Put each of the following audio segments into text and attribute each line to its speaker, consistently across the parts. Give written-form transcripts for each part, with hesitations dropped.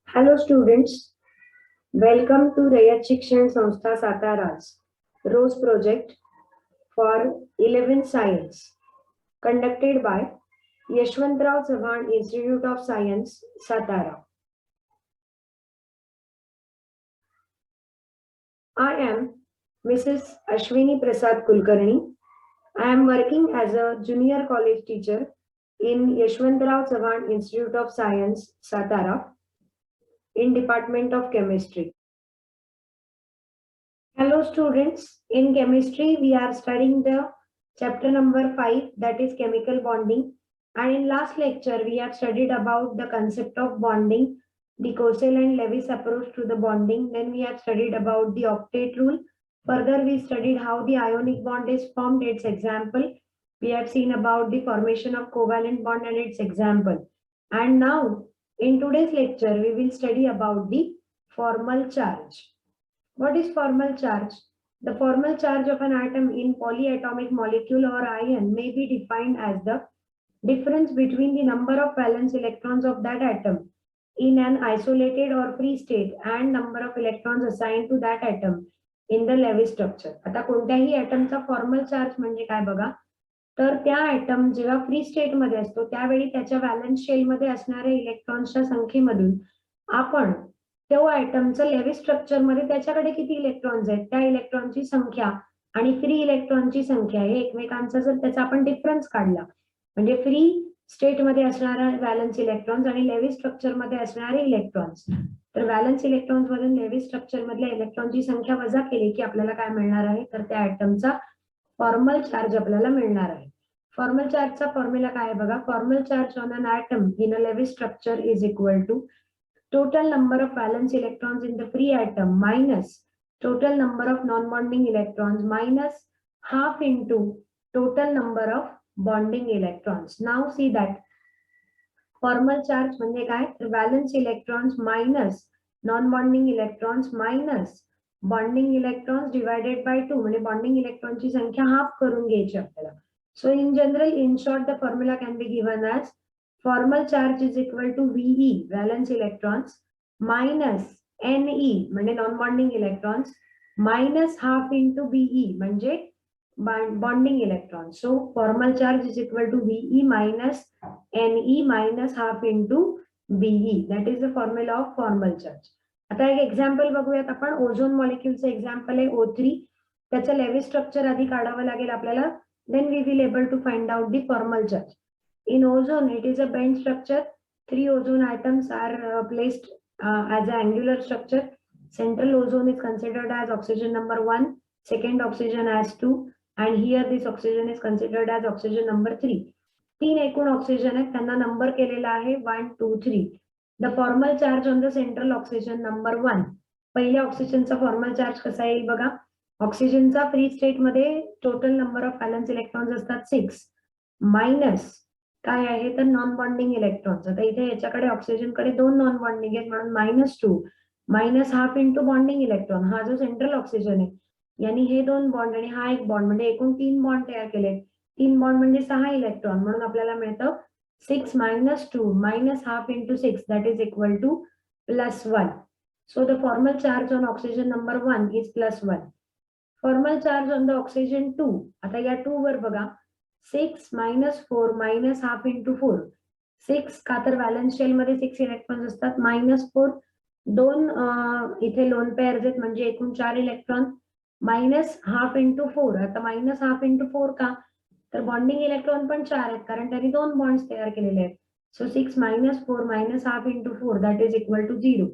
Speaker 1: Hello students, welcome to Rayat Shikshan Sanstha Satara's ROSE project for 11th Science conducted by Yashwantrao Chauhan Institute of Science, Satara. I am Mrs. Ashwini Prasad Kulkarni. I am working as a junior college teacher in Yashwantrao Chauhan Institute of Science, Satara in Department of Chemistry. Hello students, in chemistry we are studying the chapter number 5, that is chemical bonding, and in last lecture we have studied about the concept of bonding, the Coastal and Lewis approach to the bonding. Then we have studied about the octet rule. Further we studied how the ionic bond is formed, its example. We have seen about the formation of covalent bond and its example. And now in today's lecture we will study about the formal charge. What is formal charge? The formal charge of an atom in polyatomic molecule or ion may be defined as the difference between the number of valence electrons of that atom in an isolated or free state and number of electrons assigned to that atom in the Lewis structure. आता कोणत्याही ॲटमचा formal charge म्हणजे काय बघा, तर त्या item जेव्हा free state मध्ये असतो त्यावेळी त्याच्या व्हॅलन्स शेल मध्ये असणाऱ्या इलेक्ट्रॉन्सच्या संख्येमधून आपण तो ॲटमचं लेविस स्ट्रक्चर मध्ये त्याच्याकडे किती इलेक्ट्रॉन्स आहेत त्या इलेक्ट्रॉनची संख्या आणि फ्री इलेक्ट्रॉनची संख्या हे एकमेकांचा जर त्याचा आपण डिफरन्स काढला म्हणजे फ्री स्टेट मध्ये असणारा व्हॅलन्स इलेक्ट्रॉन्स आणि लेविस स्ट्रक्चर मध्ये असणारे इलेक्ट्रॉन्स, तर व्हॅलन्स इलेक्ट्रॉन्स मधून लेविस स्ट्रक्चर मधल्या इलेक्ट्रॉनची संख्या वजा केली की आपल्याला काय मिळणार आहे, तर त्या ॲटमचा फॉर्मल चार्ज आपल्याला मिळणार आहे. फॉर्मल चार्जचा फॉर्म्युला काय आहे बघा, formal charge on an atom in a Lewis structure is equal to total number of valence electrons in the free atom minus total number of non-bonding electrons minus half into total number of bonding electrons. Now see that formal charge म्हणजे काय, तर valence electrons minus non-bonding electrons minus bonding electrons divided by 2 म्हणजे bonding electron ची संख्या half करून घ्यायची आपल्याला. So in general, in short, the formula can be given as formal charge is equal to VE valence electrons minus NE म्हणजे non-bonding electrons minus half into BE म्हणजे bonding electrons. So formal charge is equal to VE minus NE minus half into BE. That is the formula of formal charge. आता एक example बघूयात आपण. Ozone मॉलिक्यूलचं example आहे O3. त्याचं Lewis structure आधी काढावं लागेल आपल्याला. Then we will able to find out the formal charge. In ozone, it is a bent structure. 3 ozone atoms are placed as an angular structure. Central ozone is considered as oxygen number 1, second oxygen as 2, and here this oxygen is considered as oxygen number 3. 3 एकूण oxygen आहेत, त्यांना number केलेला आहे 1, 2, 3. The formal charge on the central oxygen number 1. पहिल्या ऑक्सिजनचा formal charge कसा येईल बघा, ऑक्सिजनचा फ्री स्टेट मध्ये total number of valence electrons असतात 6 मायनस काय आहे तर नॉन बॉन्डिंग इलेक्ट्रॉन्स. आता इथे याच्याकडे ऑक्सिजनकडे 2 नॉन बॉन्डिंग आहेत म्हणून -2 minus half into bonding electron. हा जो सेंट्रल ऑक्सिजन आहे यांनी हे 2 बॉन्ड आणि हा एक बॉन्ड म्हणजे एकूण 3 बॉन्ड तयार केले. 3 बॉन्ड म्हणजे 6 इलेक्ट्रॉन म्हणून आपल्याला मिळतं 6 - 2 minus half into 6 that is equal to +1. So the formal charge on oxygen number 1 is +1. Formal charge on the oxygen 2. आता या 2 वर बघा 6 - 4 मायनस हाफ इंटू 4. 6 का तर व्हॅलन्स शेल मध्ये 6 इलेक्ट्रॉन्स असतात, -4 2 इथे लोन पेअर्स आहेत म्हणजे एकूण 4 इलेक्ट्रॉन मायनस हाफ इंटू 4. आता मायनस हाफ इंटू 4 का तर बॉन्डिंग इलेक्ट्रॉन पण 4 आहेत कारण त्यांनी 2 बॉन्ड्स तयार केलेले आहेत. So 6 - 4 minus half into 4 that is equal to 0.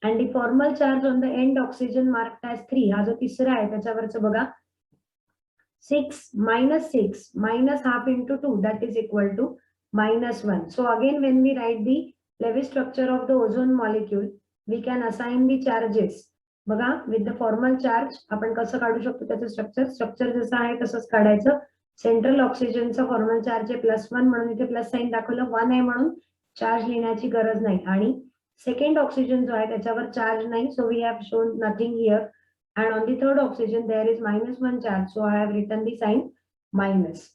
Speaker 1: and the formal charge on the end oxygen marked as 3. हा जो तिसरा आहे त्याच्यावरचं बघा 6 minus half into 2 that is equal to -1. So again when we write the Lewis structure of the ozone molecule we can assign the charges. बघा with the formal charge आपण कसं काढू शकतो त्याचं स्ट्रक्चर जसं आहे तसंच काढायचं. सेंट्रल ऑक्सिजनचा फॉर्मल चार्ज आहे +1 म्हणून इथे प्लस साइन दाखवलं. 1 आहे म्हणून चार्ज लिहिण्याची गरज नाही आणि सेकंड ऑक्सिजन जो आहे त्याच्यावर चार्ज नाही, so we have shown nothing here. And on the third oxygen there is -1 charge, so I have written the sign minus.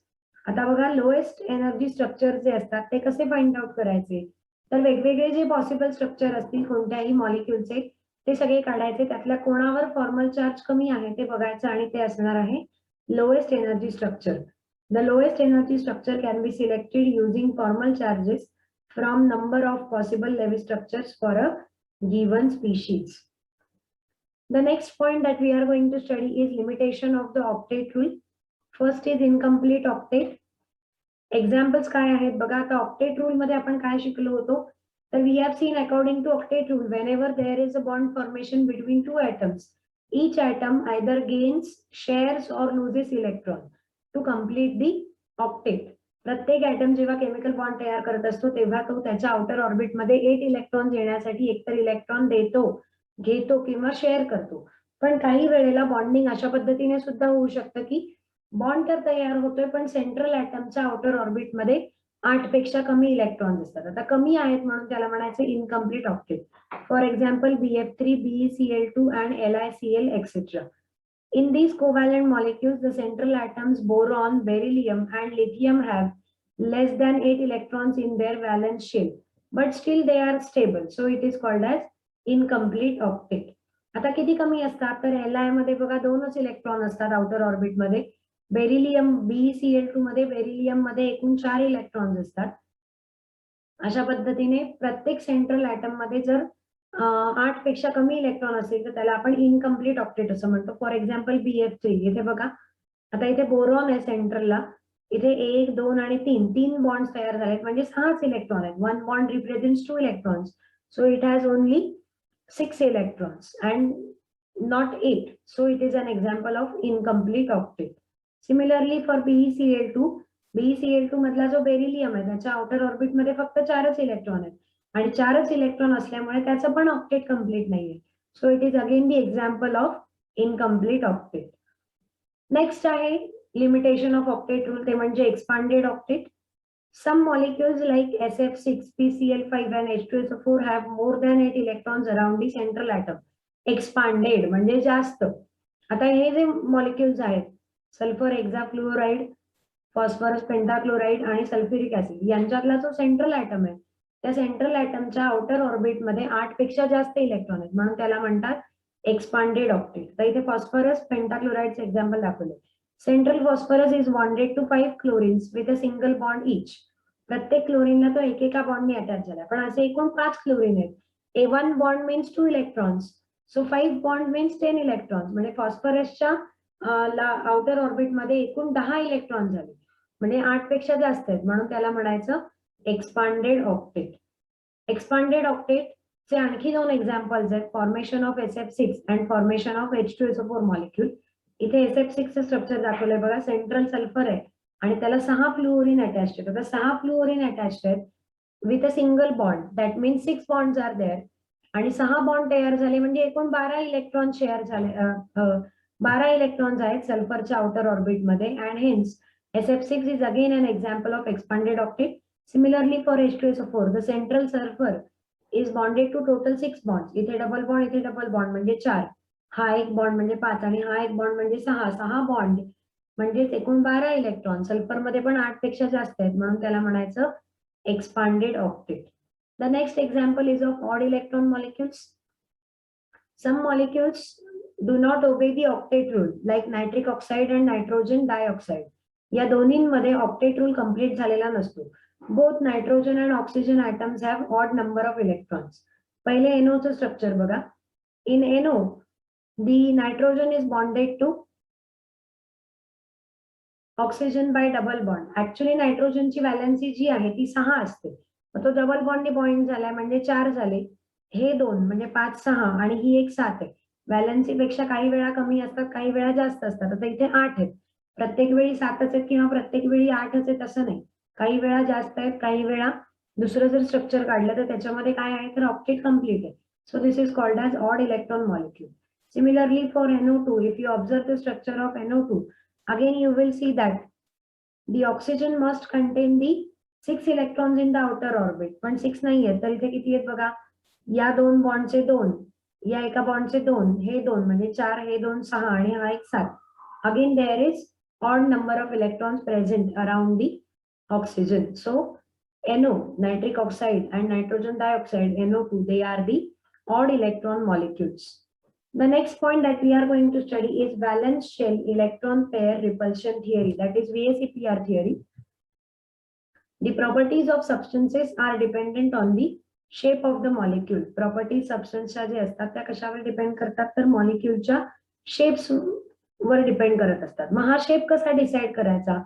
Speaker 1: आता बघा लोएस्ट एनर्जी स्ट्रक्चर जे असतात ते कसे फाइंड आउट करायचे, तर वेगवेगळे जे पॉसिबल स्ट्रक्चर असतील कोणत्याही मॉलिक्युलचे ते सगळे काढायचे, त्यातल्या कोणावर फॉर्मल चार्ज कमी आहे ते बघायचं आणि ते असणार आहे lowest energy structure. The lowest energy structure can be selected using formal charges from number of possible Lewis structures for a given species. The next point that we are going to study is limitation of the octet rule. First is incomplete octet. Examples काय आहेत बघा. आता octet rule मध्ये आपण काय शिकलो होतो, तर we have seen according to octet rule whenever there is a bond formation between two atoms, each atom either gains, shares or loses electron to complete the octet. प्रत्येक ऍटम जेव्हा chemical bond तयार करत असतो तेव्हा तो त्याच्या outer orbit मध्ये 8 electron येण्यासाठी एकतर इलेक्ट्रॉन देतो, घेतो किंवा शेअर करतो. पण काही वेळेला बॉन्डिंग अशा पद्धतीने सुद्धा होऊ शकतं की बॉन्ड तर तयार होतोय पण सेंट्रल ऍटमच्या आउटर ऑर्बिट मध्ये 8 पेक्षा कमी इलेक्ट्रॉन असतात. आता कमी आहेत म्हणून त्याला म्हणायचं incomplete octet. For example BF3, BeCl2 and LiCl etc. In these covalent molecules, the central atoms boron, beryllium and lithium have less than 8 electrons in their valence shell, but still they are stable. So it is called as incomplete octet. आता किती कमी असतात तर Li मध्ये बघा 2च electron असतात outer orbit मध्ये. Beryllium BeCl2 मध्ये बेरिलियम मध्ये एकूण 4 इलेक्ट्रॉन्स असतात. अशा पद्धतीने प्रत्येक सेंट्रल ॲटम मध्ये जर 8 पेक्षा कमी इलेक्ट्रॉन असेल तर त्याला आपण इनकम्प्लीट ऑक्टेट असं म्हणतो. फॉर एक्झाम्पल BF3 इथे बघा, आता इथे बोरॉन आहे सेंट्रलला, इथे 1, 2 आणि 3 बॉन्ड्स तयार झालेत म्हणजे 6 इलेक्ट्रॉन आहेत. 1 bond represents 2 electrons, so it has only 6 electrons and not 8. So it is an example of incomplete octet. Similarly for BeCl2 मधला जो बेरिलियम आहे त्याच्या आउटर ऑर्बिट मध्ये फक्त 4च इलेक्ट्रॉन आहेत आणि 4च इलेक्ट्रॉन असल्यामुळे त्याचं पण ऑक्टेट कम्प्लीट नाहीये. So it is again the example of incomplete octet. Next आहे लिमिटेशन ऑफ ऑक्टेट रूल, ते म्हणजे expanded octet. Some molecules like SF6, PCl5 and H2SO4 have more than 8 electrons around the central atom. Expanded म्हणजे जास्त. आता हे जे molecules आहेत sulphur hexafluoride, phosphorus pentachloride आणि सल्फ्युरिक ऍसिड यांच्यातला जो सेंट्रल ॲटम आहे त्या सेंट्रल ॲटमच्या आउटर ऑर्बिट मध्ये 8 पेक्षा जास्त इलेक्ट्रॉन आहेत म्हणून त्याला म्हणतात एक्सपांडेड ऑक्टेट. तर इथे फॉस्फरस पेंटाक्लोराइडचे एक्झाम्पल दाखवले. Central phosphorus is bonded to 5 chlorines with a single bond each. प्रत्येक क्लोरीनला तो एकेका बॉन्डने अटॅच झाला, पण असे एकूण 5 क्लोरीन आहेत. A1 bond means 2 electrons, so 5 bond means 10 electrons. म्हणजे फॉस्फरसच्या आउटर ऑर्बिट मध्ये एकूण 10 इलेक्ट्रॉन झाले म्हणजे 8 पेक्षा जास्त आहेत म्हणून त्याला म्हणायचं एक्सपांडेड ऑक्टेट. एक्सपांडेड ऑक्टेट चे आणखी 2 एक्झाम्पल्स आहेत, formation of SF6 and formation of H2SO4 molecule. इथे SF6 चं स्ट्रक्चर दाखवलंय बघा. सेंट्रल सल्फर आहे आणि त्याला 6 फ्लुओरिन अटॅच्ड आहेत. आता 6 फ्लुओरिन अटॅच्ड आहेत with a single bond, that means 6 bonds are there आणि 6 बॉन्ड तयार झाले म्हणजे एकूण 12 इलेक्ट्रॉन शेअर झाले. 12 इलेक्ट्रॉन्स आहेत सल्फरच्या आउटर ऑर्बिट मध्ये and hence SF6 is again an example of expanded octet. Similarly for H2SO4, the central sulfur is bonded to total 6 bonds. इथे डबल बॉन्ड म्हणजे 4, हा एक बॉन्ड म्हणजे 5 आणि हा एक बॉन्ड म्हणजे 6 बॉन्ड म्हणजे एकूण 12 इलेक्ट्रॉन. सल्फर मध्ये पण 8 पेक्षा जास्त आहेत म्हणून त्याला म्हणायचं expanded octet. The next example is of odd electron molecules. Some molecules do not obey the octet rule like nitric oxide and nitrogen dioxide. या दोन्हींमध्ये ऑक्टेट रूल कंप्लीट झालेला नसतो. Both nitrogen and oxygen atoms have odd number of electrons. पहिले NO चं structure बघा. In NO, the nitrogen is bonded to oxygen by double bond. Actually नायट्रोजनची valency जी आहे ती 6 असते. तो डबल बॉन्डने बॉइंड झालाय म्हणजे 4 झाले. हे 2 म्हणजे 5, 6 आणि ही एक 7 आहे. व्हॅलेन्सी पेक्षा काही वेळा कमी असतात, काही वेळा जास्त असतात. आता इथे 8 आहेत. प्रत्येक वेळी 7च आहेत किंवा प्रत्येक वेळी 8च आहेत असं नाही. काही वेळा जास्त आहेत, काही वेळा दुसरं जर स्ट्रक्चर काढलं तर त्याच्यामध्ये काय आहे तर ऑक्टेट कम्प्लीट आहे. So this is called as odd electron molecule. Similarly for NO2, if you observe the structure of NO2, again you will see that the oxygen must contain the 6 electrons in the outer orbit, पण 6 नाही आहेत. तर इथे किती आहेत बघा, या 2 बॉन्डचे 2, या एका बॉन्डचे 2, हे 2 म्हणजे 4, हे 2 6 आणि हा एक 7. Again there is odd number of electrons present around the oxygen. So NO, nitric oxide, and nitrogen dioxide, NO2, they are the odd electron molecules. The next point that we are going to study is valence shell electron pair repulsion theory, that is VSEPR theory. The properties of substances are dependent on the shape of the molecule. Properties substanceच्या जे असतात त्या कशावर depend करतात तर मॉलिक्यूलच्या shapes वर depend करत असतात. मग हा शेप कसा डिसाइड करायचा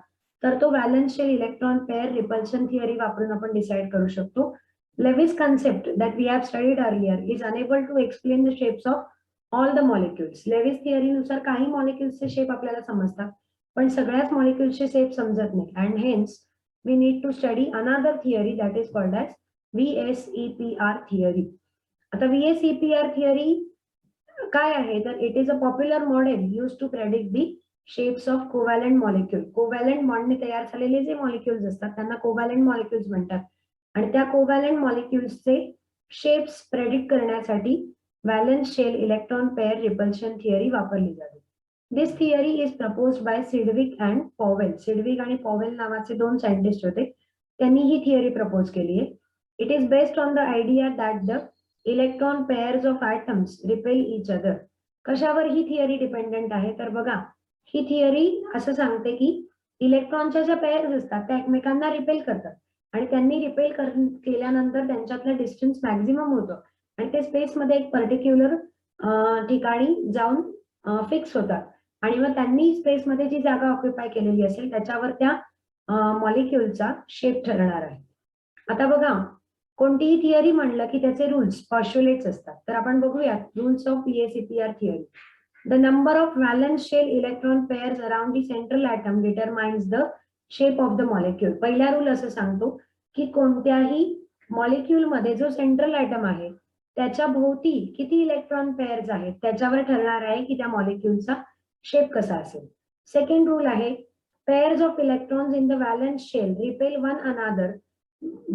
Speaker 1: तर तो valence shell electron pair repulsion theory वापरून आपण डिसाइड करू शकतो. Lewis concept that we have studied earlier is unable to explain the shapes of all the molecules. Lewis theory नुसार काही मॉलिक्युल्सचे शेप आपल्याला समजतात पण सगळ्याच मॉलिक्युल्सचे शेप समजत नाही and hence we need to study another theory that is called as VSEPR theory. आता VSEPR theory काय आहे तर it is a popular model used to predict the shapes of covalent molecule. Covalent bondने तयार झालेले जे molecules असतात त्यांना covalent molecules म्हणतात आणि त्या कोव्हॅलंट मॉलिक्युल्सचे शेप्स प्रेडिक्ट करण्यासाठी valence shell electron pair repulsion theory वापरली जाते. This theory is proposed by Sidgwick and Powell. Sidgwick आणि पॉवेल नावाचे दोन सायंटिस्ट होते, त्यांनी ही थिअरी प्रपोज केली आहे. It is based on the idea that the electron pairs of atoms repel each other. कशावर ही थिअरी डिपेंडंट आहे तर बघा, ही थिअरी असं सांगते की इलेक्ट्रॉनच्या ज्या पेअर्स असतात त्या एकमेकांना रिपेल करतात आणि त्यांनी रिपेल केल्यानंतर त्यांच्यातलं डिस्टन्स मॅक्झिमम होतं आणि ते स्पेसमध्ये एक पर्टिक्युलर ठिकाणी जाऊन फिक्स होतात आणि मग त्यांनी स्पेसमध्ये जी जागा ऑक्युपाय केलेली असेल त्याच्यावर त्या मॉलिक्युलचा शेप ठरणार आहे. आता बघा, कोणतीही थिअरी म्हणलं की त्याचे रूल्स पॉस्ट्युलेट्स असतात. तर आपण बघूयात rules of VSEPR theory. The number of valence shell electron pairs around the central atom determines the shape of the molecule. पहिला रूल असं सांगतो की कोणत्याही मॉलिक्यूल मध्ये जो सेंट्रल ॲटम आहे त्याच्या भोवती किती इलेक्ट्रॉन पेअर्स आहेत त्याच्यावर ठरणार आहे की त्या मॉलिक्यूलचा शेप कसा असेल. सेकंड रूल आहे pairs of electrons in the valence shell repel one another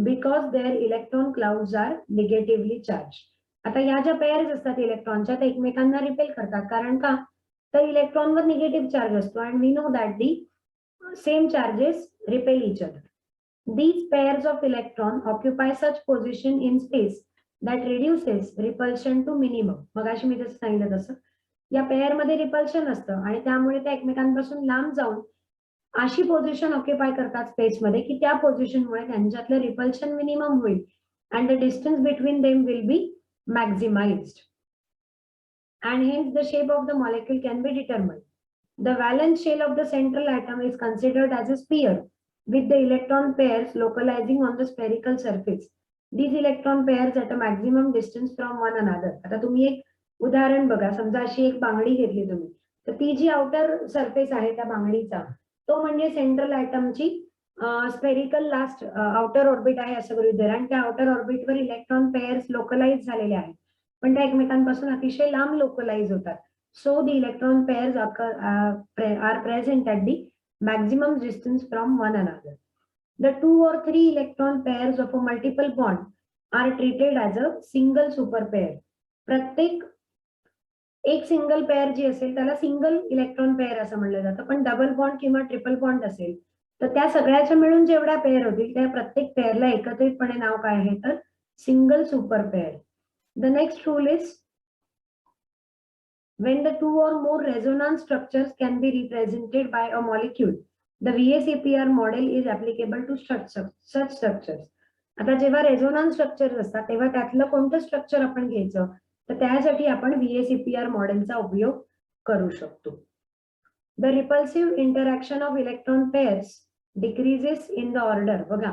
Speaker 1: because their electron clouds are negatively charge. आता या ज्या पेअर्स असतात इलेक्ट्रॉनच्या त्या एकमेकांना रिपेल करतात कारण का तर इलेक्ट्रॉनवर निगेटिव्ह चार्ज असतो and we know that the same charges repel each other. These pairs of electron occupy such position in space that reduces repulsion to minimum. मगाशी मी जसं सांगितलं तसं या पेअर मध्ये रिपल्शन असतं आणि त्यामुळे त्या एकमेकांपासून लांब जाऊन अशी पोझिशन ऑक्युपाय करतात स्पेसमध्ये की त्या पोझिशनमुळे त्यांच्यातलं रिपल्शन मिनिमम होईल and the distance between them will be maximised and hence the shape of the molecule can be determined. The valence shell of the central atom is considered as a sphere with the electron pairs localizing on the spherical surface. These electron pairs at a maximum distance from one another. आता तुम्ही एक उदाहरण बघा, समजा अशी एक बांगडी घेतली तुम्ही तर ती जी आउटर सरफेस आहे त्या बांगडीचा तो म्हणजे सेंट्रल ॲटमची स्फेरिकल लास्ट आउटर ऑर्बिट आहे असं गृहीत धरा आणि त्या आउटर ऑर्बिटवर इलेक्ट्रॉन पेअर्स लोकलाइज झालेले आहेत पण त्या एकमेकांपासून अतिशय लांब लोकलाइज होतात. So the electron pairs are present at the maximum distance from one another. The 2 or 3 electron pairs of a multiple bond are treated as a single super pair. प्रत्येक एक सिंगल पेअर जी असेल त्याला single electron pair असं म्हणलं जातं पण double bond किंवा triple bond असेल तर त्या सगळ्याच्या मिळून जेवढ्या पेअर होतील त्या प्रत्येक पेअरला एकत्रितपणे नाव काय आहे तर single super pair. The next rule is when the 2 or more resonance structures can be represented by a molecule, the VSEPR model is applicable to such structures. आता जेव्हा रेझोनन्स स्ट्रक्चर असतात तेव्हा त्यातलं कोणतं स्ट्रक्चर आपण घ्यायचं तर त्यासाठी आपण VSEPR मॉडेलचा उपयोग करू शकतो. The repulsive interaction of electron pairs decreases in the order. बघा,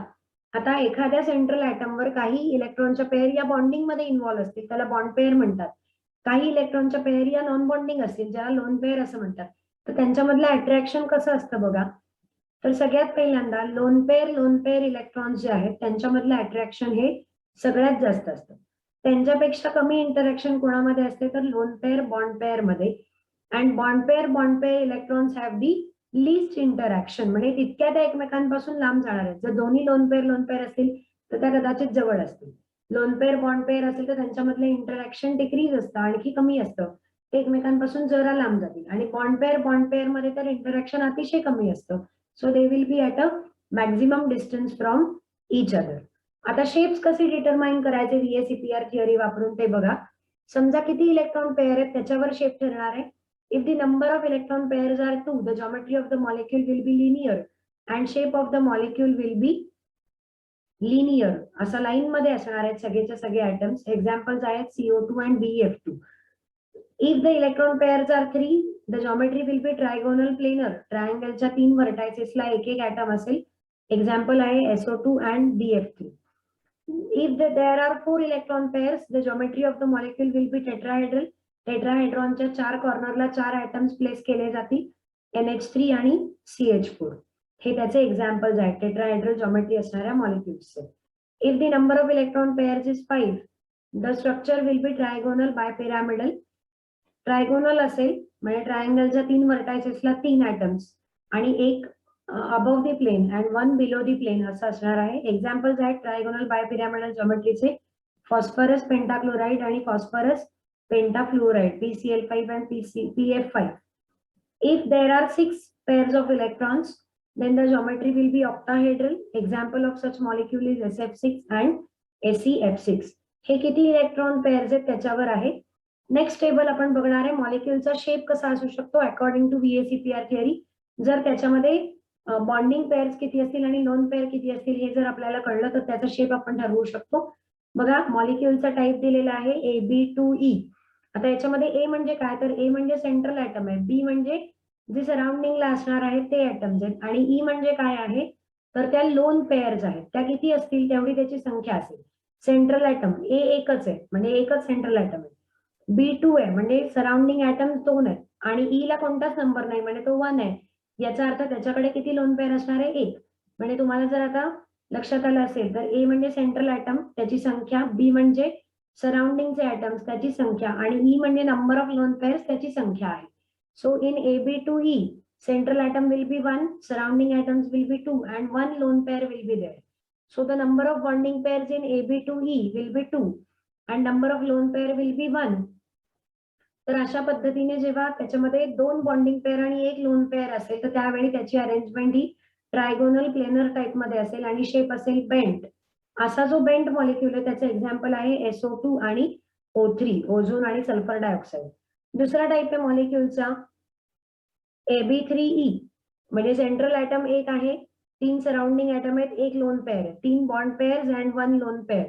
Speaker 1: आता एखाद्या सेंट्रल ॲटमवर काही इलेक्ट्रॉनच्या पेअर या बॉन्डिंग मध्ये इन्व्हॉल्व्ह असतील त्याला बॉन्ड पेअर म्हणतात. काही इलेक्ट्रॉनच्या पेअर या नॉन बॉन्डिंग असतील ज्याला लोन पेअर असं म्हणतात. तर त्यांच्यामधलं अट्रॅक्शन कसं असतं बघा, तर सगळ्यात पहिल्यांदा लोन पेअर इलेक्ट्रॉन्स जे आहेत त्यांच्यामधलं अट्रॅक्शन हे सगळ्यात जास्त असतं. त्यांच्यापेक्षा कमी इंटरॅक्शन कोणामध्ये असते तर लोन पेअर बॉन्ड पेअर मध्ये and bond pair electrons have the least interaction म्हणजे तितक्या त्या एकमेकांपासून लांब जाणार आहेत. जर दोन्ही लोन पेअर असतील तर त्या कदाचित जवळ असतील. लोन पेअर बॉन्ड पेअर असेल तर त्यांच्यामधलं इंटरॅक्शन डिक्रीज असतं आणखी कमी असतं ते एकमेकांपासून जरा लांब जातील आणि बॉन्ड पेअर मध्ये तर इंटरॅक्शन अतिशय कमी असतं. So they will be at a maximum distance from each other. आता शेप्स कसे डिटरमाइन करायचे VSEPR थिअरी वापरून ते बघा. समजा किती इलेक्ट्रॉन पेअर आहेत त्याच्यावर शेप ठरणार आहे. If the number of electron pairs are 2, the geometry of the molecule will be linear and shape of the molecule will be linear. असं लाईन मध्ये असणार आहेत सगळेचे सगळे आयटम्स. एक्झाम्पल्स आहेत CO2 and BF2. If the electron pairs are 3, the geometry will be trigonal planar. ट्रायंगलच्या 3 व्हर्टायसेसला एक एक atom असेल. एक्झाम्पल आहे SO2 and BF3. If there are 4 electron pairs, the geometry of the molecule will be tetrahedral. टेट्राहेड्रॉनच्या 4 कॉर्नरला 4 atoms place केले जातील, NH3 आणि CH4. हे त्याचे examples आहेत टेट्राहेड्रल ज्योमेट्री असणाऱ्या मॉलिक्युल्सचे. If the number of electron pairs is 5, the structure will be trigonal bipyramidal. Trigonal असेल म्हणजे ट्रायंगलच्या 3 व्हर्टायसेसला 3 ऍटम्स आणि एक above the plane and 1 below the plane असं असणार आहे. एक्झाम्पल्स आहेत ट्रायगोनल बायपिरॅमिडल ज्योमेट्रीचे फॉस्फरस पेंटाक्लोराइड आणि phosphorus pentafluoride PCl5 and PF5. If there are 6 pairs of electrons, then the geometry will be octahedral. Example of such molecule is SF6 and SeF6. हे किती electron pairs आहेत त्याच्यावर आहे. Next table आपण बघणार आहे मॉलिक्युलचा shape कसा असू शकतो अकॉर्डिंग टू VSEPR थिअरी. जर त्याच्यामध्ये बॉन्डिंग पेअर्स किती असतील आणि लोन पेअर किती असतील हे जर आपल्याला कळलं तर त्याचा शेप आपण ठरवू शकतो. बघा मॉलिक्युलचा टाईप दिलेला आहे AB2E. आता याच्यामध्ये A म्हणजे काय तर A म्हणजे सेंट्रल ऍटम आहे, B म्हणजे जे सराउंडिंगला असणार आहेत ते ऍटम्स आहेत आणि E म्हणजे काय आहे तर त्या लोन पेअर्स आहेत. त्या किती असतील तेवढी त्याची संख्या असेल. सेंट्रल ऍटम A एकच आहे म्हणजे एकच सेंट्रल ऍटम आहे. B2 आहे म्हणजे सराउंडिंग ऍटम्स 2 आहेत आणि E ला कोणताच नंबर नाही म्हणजे तो 1 आहे. याचा अर्थ त्याच्याकडे किती लोन पेअर असणार आहे 1. म्हणजे तुम्हाला जर आता लक्षात आलं असेल तर A म्हणजे सेंट्रल ऍटम त्याची संख्या, B म्हणजे सराउंडिंगचे ऍटम्स त्याची संख्या आणि E म्हणजे नंबर ऑफ लोन पेअर्स त्याची संख्या आहे. So in AB2E central atom will be 1, surrounding atoms will be 2 and 1 lone pair will be there. So the number of bonding pairs in AB2E will be 2 and number of lone pair will be 1. तर अशा पद्धतीने जेव्हा त्याच्यामध्ये 2 bonding pair आणि 1 lone pair असेल तर त्यावेळी त्याची अरेंजमेंट ही ट्रायगोनल प्लेनर टाइप मध्ये असेल आणि शेप असेल बेंट. असा जो बेंट मॉलिक्यूल आहे त्याचं एक्झाम्पल आहे SO2 आणि O3 ओझोन आणि सल्फर डायऑक्साइड. दुसरा टाइप आहे मॉलिक्यूलचा AB3E म्हणजे सेंट्रल ऍटम एक आहे, 3 सराउंडिंग ऍटम आहेत, 1 लोन पेअर आहे, 3 bond pairs and 1 lone pair.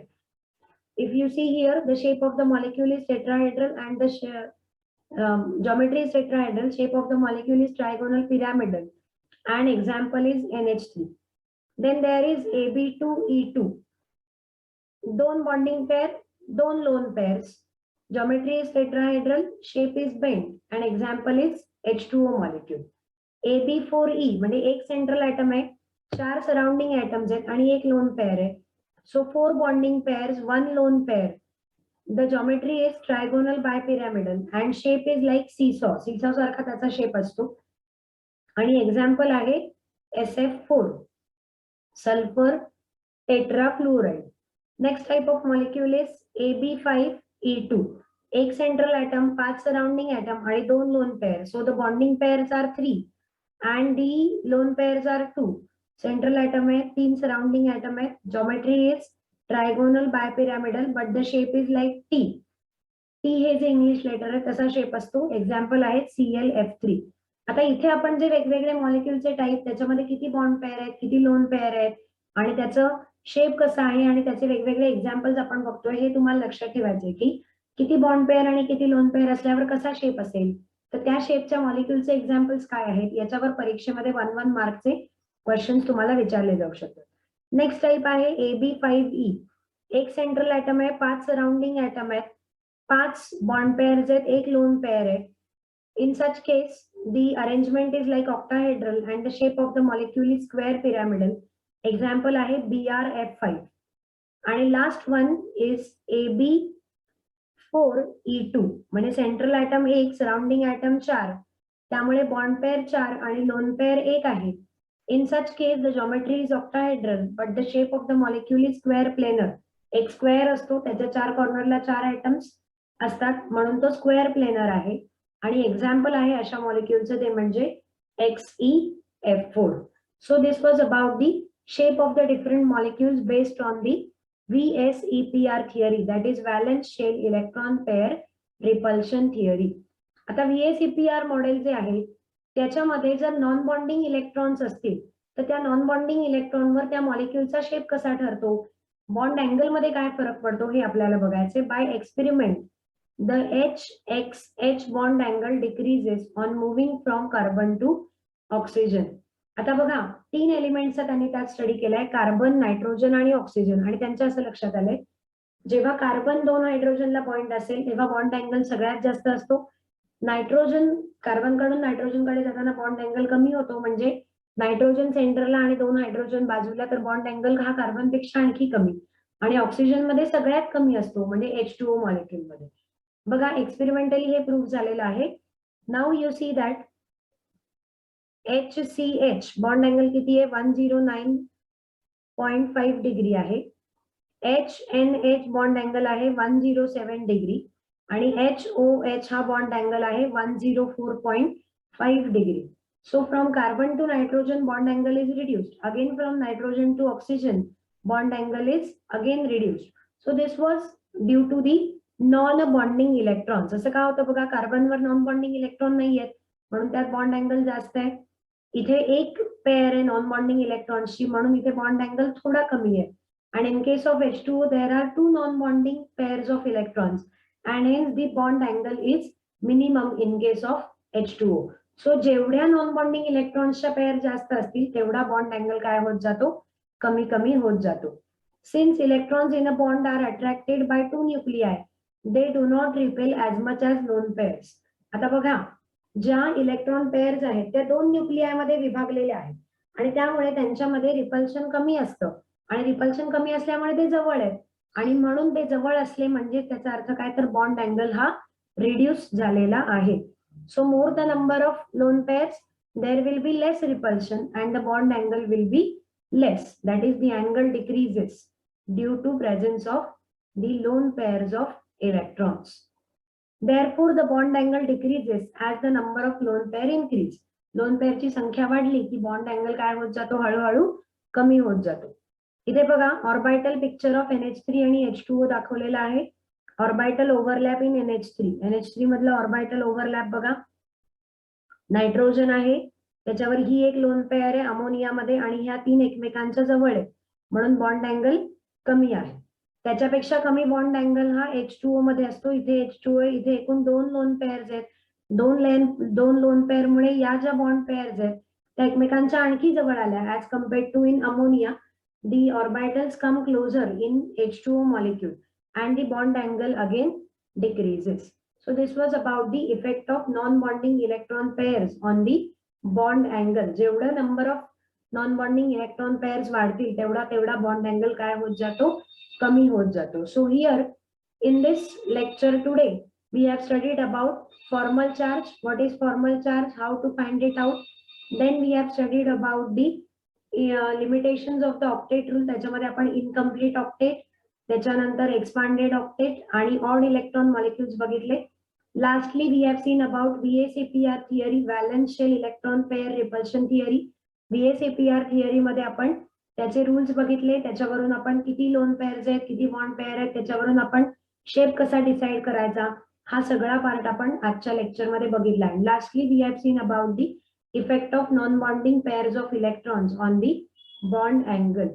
Speaker 1: If you see here, the shape of the molecule is tetrahedral and the geometry is tetrahedral. Shape of the molecule is trigonal pyramidal and example is NH3. Then there is AB2E2. 2 bonding pair, 2 lone pairs. Geometry is tetrahedral, shape is bent and example is H2O molecule. AB4E म्हणजे एक central atom आहे, 4 surrounding atoms आहेत आणि 1 lone pair आहे. So 4 bonding pairs, 1 lone pair. The geometry is trigonal bipyramidal and shape is like seesaw. Seesaw सारखा त्याचा shape असतो. आणि एक्झाम्पल आहे SF4, sulphur tetrafluoride. Next type of molecule is AB5E2. एक central atom, 5 surrounding atom आणि 2 lone pair. So the bonding pairs are 3 and the lone pairs are 2. Central atom आहे, 3 surrounding atom आहे. Geometry is trigonal bipyramidal but the shape is like T. T हे जे English letter आहे तसा shape असतो. Example आहे ClF3. आता इथे आपण जे वेगवेगळे मॉलिक्यूलचे टाईप त्याच्यामध्ये किती बॉन्ड पेअर आहेत, किती लोन पेअर आहेत आणि त्याचं शेप कसं आहे आणि त्याचे वेगवेगळे एक्झाम्पल्स आपण बघतोय हे तुम्हाला लक्षात ठेवायचे की किती बॉन्ड पेअर आणि किती लोन पेअर असल्यावर कसा शेप असेल. तर त्या शेपच्या मॉलिक्यूलचे एक्झाम्पल्स काय आहेत याच्यावर परीक्षेमध्ये 1-1 मार्कचे क्वेश्चन तुम्हाला विचारले जाऊ शकतात. नेक्स्ट टाइप आहे AB5E. एक सेंट्रल ऍटम आहे, 5 सराउंडिंग ऍटम आहेत, 5 बॉन्ड पेअर्स आहेत, 1 लोन पेअर आहे. In such case, the arrangement is like octahedral and the shape of the molecule is square pyramidal. Example आहे BrF5. आणि लास्ट वन इज AB4E2 म्हणजे central atom 1, surrounding atom 4, त्यामुळे bond pair 4 आणि lone pair 1 आहे. In such case, the geometry is octahedral, but the shape of the molecule is square planar. एक square असतो, त्याच्या 4 कॉर्नरला 4 items असतात म्हणून तो स्क्वेअर प्लेनर आहे. आणि एक्झाम्पल आहे अशा मॉलिक्यूलचं ते म्हणजे XeF4. So this was about the shape of the different molecules based on the VSEPR theory, that is valence shell electron pair repulsion theory. आता VSEPR मॉडेल जे आहे त्याच्यामध्ये जर नॉन बॉन्डिंग इलेक्ट्रॉन्स असतील तर त्या नॉन बॉन्डिंग इलेक्ट्रॉनवर त्या मॉलिक्यूलचा shape कसा ठरतो, बॉन्ड अँगल मध्ये काय फरक पडतो हे आपल्याला बघायचे. By experiment the H bond angle decreases on moving from carbon to oxygen. आता बघा 3 एलिमेंटचा त्यांनी त्यात स्टडी केलाय, कार्बन, नायट्रोजन आणि ऑक्सिजन. आणि त्यांच्या असं लक्षात आलंय जेव्हा कार्बन 2 हायड्रोजनला पॉइंट असेल तेव्हा बॉन्ड अँगल सगळ्यात जास्त असतो. नायट्रोजन कार्बन कडून नायट्रोजन कडे जाताना बॉन्ड अँगल कमी होतो, म्हणजे नायट्रोजन सेंटरला आणि 2 हायड्रोजन बाजूला, तर बॉन्ड अँगल हा कार्बन पेक्षा आणखी कमी. आणि ऑक्सिजन मध्ये सगळ्यात कमी असतो म्हणजे H2O मॉलिक्यूल मध्ये. बघा एक्सपेरिमेंटली हे प्रूव्ह झालेलं आहे. Now you see that HCH bond angle किती आहे, 109.5 डिग्री आहे. HNH बॉन्ड अँगल आहे 107 डिग्री आणि HOH हा बॉन्ड अँगल आहे 104.5 degree. So from carbon to nitrogen bond angle is reduced. Again from nitrogen to oxygen bond angle is again reduced. So this was due to the non-bonding electrons. असं का होतं बघा, कार्बनवर non bonding electron नाही आहेत म्हणून त्यात bond angle जास्त आहे. इथे एक पेअर आहे नॉन बॉन्डिंग इलेक्ट्रॉन्सची म्हणून इथे बॉन्ड अँगल थोडा कमी आहे. And in case of H2O there are 2 non-bonding pairs of electrons and hence the bond angle is minimum in case of H2O. So जेवढ्या नॉन बॉन्डिंग इलेक्ट्रॉन्सच्या पेअर जास्त असतील तेवढा बॉन्ड अँगल काय होत जातो, कमी कमी होत जातो. Since electrons in a bond are attracted by 2 nuclei they do not repel as much as lone pairs. आता बघा ज्या इलेक्ट्रॉन पेअर्स आहेत त्या 2 न्यूक्लिआय मध्ये विभागलेल्या आहेत आणि त्यामुळे त्यांच्यामध्ये रिपल्शन कमी असतं आणि रिपल्शन कमी असल्यामुळे ते जवळ आहेत आणि म्हणून ते जवळ असले म्हणजे त्याचा अर्थ काय, तर बॉन्ड अँगल हा रिड्यूस झालेला आहे. So more the number of lone pairs, there will be less repulsion and the bond angle will be less. That is, the angle decreases due to presence of the lone pairs of electrons. Therefore, the bond angle decreases as the number of lone pair increase. Lone pair ची संख्या वाढली की bond angle काय होत जातो, हळूहळू कमी होत जातो. इथे बघा ऑर्बिटल पिक्चर ऑफ NH3 आणि H2O दाखवलेला आहे. ऑर्बिटल ओव्हरलॅप इन NH3 मधलं ऑर्बिटल ओव्हरलॅप बघा, नायट्रोजन आहे त्याच्यावर ही एक लोन पेअर आहे अमोनियामध्ये आणि ह्या 3 एकमेकांच्या जवळ आहे म्हणून बॉन्ड अँगल कमी आहे. त्याच्यापेक्षा कमी बॉन्ड अँगल हा H2O मध्ये असतो. इथे H2O आहे, इथे एकूण 2 लोन पेअर्स आहेत. 2 लोन पेअर मुळे या ज्या बॉन्ड पेअर्स आहेत त्या एकमेकांच्या आणखी जवळ आल्या as compared to in ammonia. The orbitals come closer in H2O molecule and the bond angle again decreases. So this was about the effect of non-bonding electron pairs on the bond angle. जेवढा number of non-bonding electron pairs वाढतील तेवढा bond angle काय होत जातो, कमी होत जातो. So here in this lecture today we have studied about formal charge. What is formal charge? How to find it out? Then we have studied about the limitations of the octet rule. त्याच्यामध्ये आपण incomplete octet, त्याच्यानंतर expanded octet आणि odd electron molecules बघितले. Lastly we have seen about VSEPR theory, valence shell electron pair repulsion theory. VSEPR theory मध्ये आपण त्याचे rules बघितले, त्याच्यावरून आपण किती लोन पेअर्स आहेत, किती बॉन्ड पेअर आहेत, त्याच्यावरून आपण शेप कसा डिसाइड करायचा हा सगळा पार्ट आपण आजच्या लेक्चर मध्ये बघितला. Lastly we have seen about the effect of non bonding pairs of electrons on the bond angle.